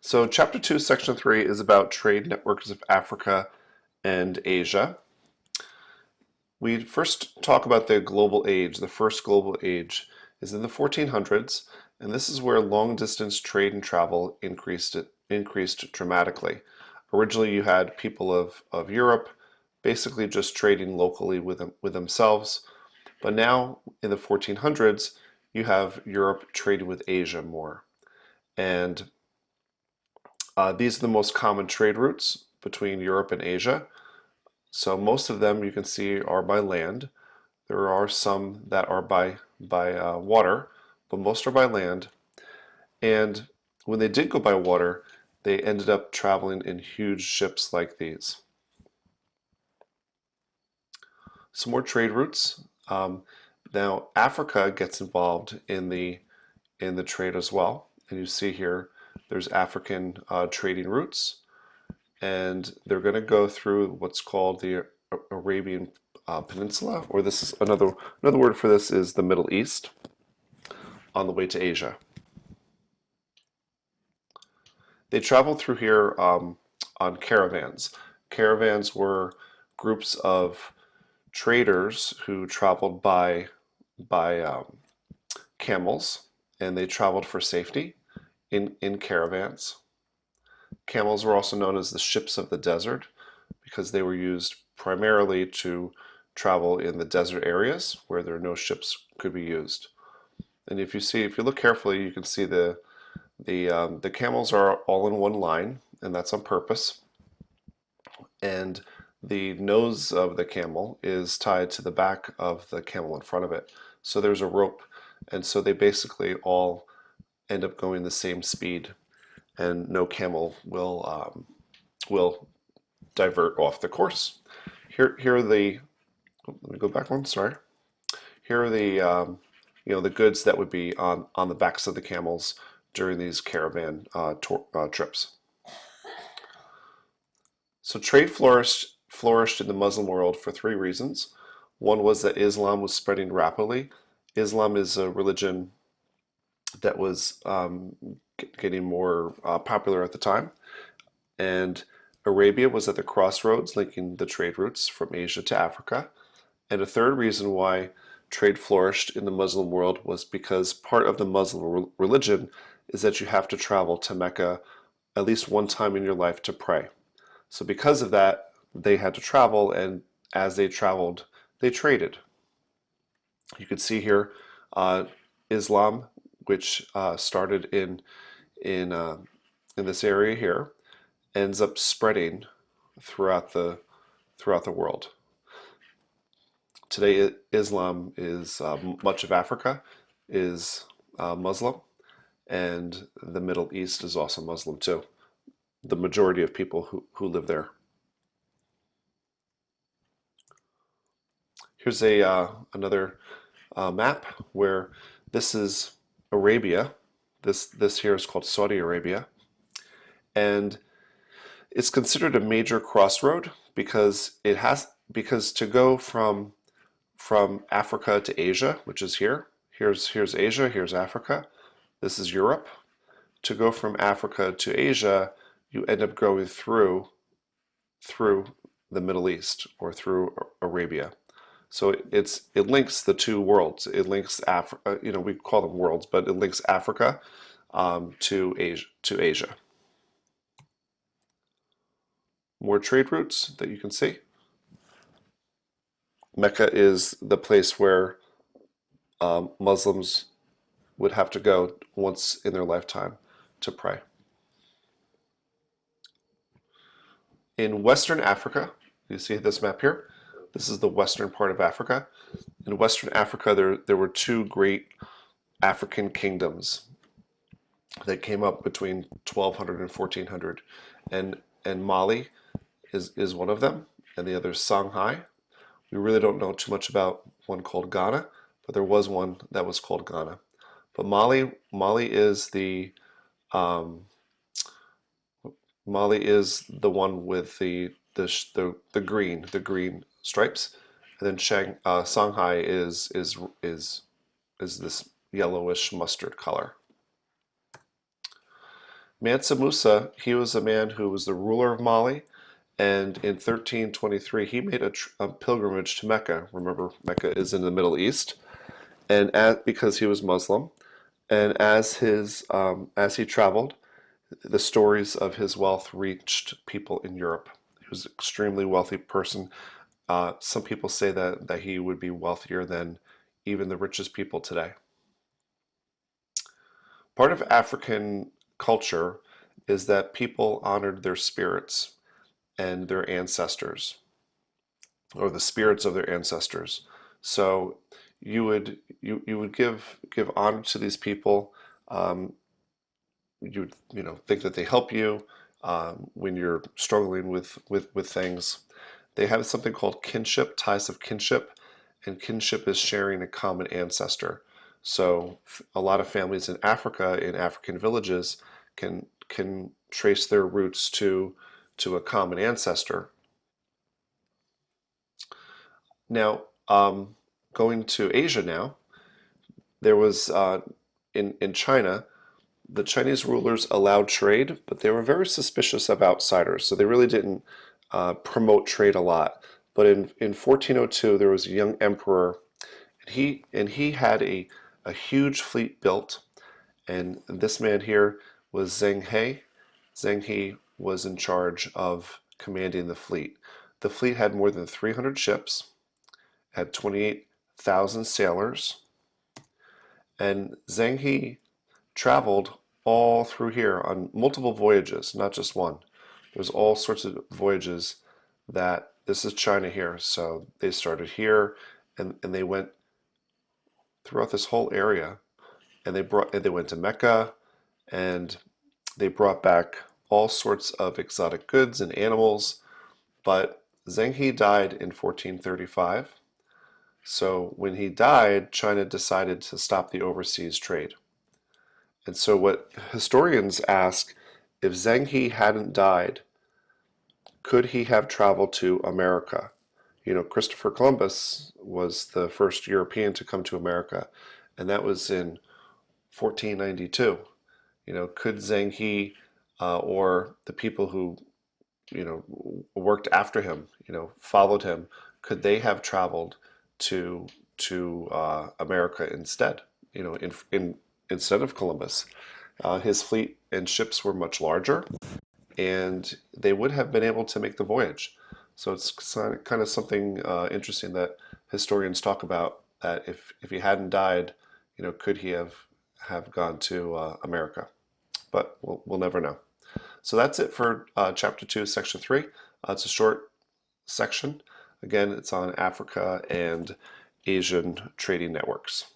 So Chapter 2, Section 3 is about trade networks of Africa and Asia. We first talk about the global age. The first global age is in the 1400s, and this is where long-distance trade and travel increased dramatically. Originally, you had people of Europe basically just trading locally with themselves, but now in the 1400s, you have Europe trading with Asia more. And these are the most common trade routes between Europe and Asia. So most of them you can see are by land. There are some that are by water, but most are by land. And when they did go by water, they ended up traveling in huge ships like these. Some more trade routes. Now Africa gets involved in the trade as well, and you see here there's African trading routes, and they're going to go through what's called the Arabian Peninsula, or this is another word for this is the Middle East, on the way to Asia. They traveled through here on caravans. Caravans were groups of traders who traveled by camels, and they traveled for safety in caravans. Camels were also known as the ships of the desert because they were used primarily to travel in the desert areas where there are no ships could be used. And if you look carefully, you can see the camels are all in one line, and that's on purpose. And the nose of the camel is tied to the back of the camel in front of it. So there's a rope, and so they basically all end up going the same speed, and no camel will divert off the course. Here are the, let me go back one, sorry. Here are the goods that would be on the backs of the camels during these caravan trips. So trade flourished in the Muslim world for three reasons. One was that Islam was spreading rapidly. Islam is a religion that was getting more popular at the time, and Arabia was at the crossroads linking the trade routes from Asia to Africa. And a third reason why trade flourished in the Muslim world was because part of the Muslim religion is that you have to travel to Mecca at least one time in your life to pray. So because of that, they had to travel, and as they traveled, they traded. You can see here Islam, which started in this area here, ends up spreading throughout the world. Today, Islam is much of Africa is Muslim, and the Middle East is also Muslim too. The majority of people who live there. Here's another map where this is Arabia. This here is called Saudi Arabia, and it's considered a major crossroad because to go from Africa to Asia, which is here's Asia, here's Africa, this is Europe. To go from Africa to Asia, you end up going through the Middle East or through Arabia. So it links the two worlds. It links Africa, we call them worlds, but it links Africa to Asia. More trade routes that you can see. Mecca is the place where Muslims would have to go once in their lifetime to pray. In Western Africa, you see this map here? This is the western part of Africa. In Western Africa, there were two great African kingdoms that came up between 1200 and 1400. And Mali is one of them, and the other is Shanghai. We really don't know too much about one called Ghana, but there was one that was called Ghana. But Mali is the one with the green stripes, and then Shanghai is this yellowish mustard color. Mansa Musa, he was a man who was the ruler of Mali, and in 1323 he made a pilgrimage to Mecca. Remember, Mecca is in the Middle East, and because he was Muslim, and as he traveled, the stories of his wealth reached people in Europe. He was an extremely wealthy person. Some people say that he would be wealthier than even the richest people today. Part of African culture is that people honored their spirits and their ancestors, or the spirits of their ancestors. So you would give honor to these people. Um, you think that they help you when you're struggling with things. They have something called kinship, ties of kinship, and kinship is sharing a common ancestor. So a lot of families in Africa, in African villages, can trace their roots to a common ancestor. Now, going to Asia now, there was in China, the Chinese rulers allowed trade, but they were very suspicious of outsiders, so they really didn't promote trade a lot. But in 1402, there was a young emperor, and he had a huge fleet built, and this man here was Zheng He. Zheng He was in charge of commanding the fleet. The fleet had more than 300 ships, had 28,000 sailors, and Zheng He traveled all through here on multiple voyages, not just one. There's all sorts of voyages that this is China here. So they started here and they went throughout this whole area and they went to Mecca and they brought back all sorts of exotic goods and animals. But Zheng He died in 1435. So when he died, China decided to stop the overseas trade. And so what historians ask, if Zheng He hadn't died, could he have traveled to America? You know, Christopher Columbus was the first European to come to America, and that was in 1492. You know, could Zheng He or the people who, you know, worked after him, you know, followed him, could they have traveled to America instead? You know, in instead of Columbus, his fleet and ships were much larger, and they would have been able to make the voyage. So it's kind of something interesting that historians talk about. That if he hadn't died, you know, could he have gone to America? But we'll never know. So that's it for chapter 2, section 3. It's a short section. Again, it's on Africa and Asian trading networks.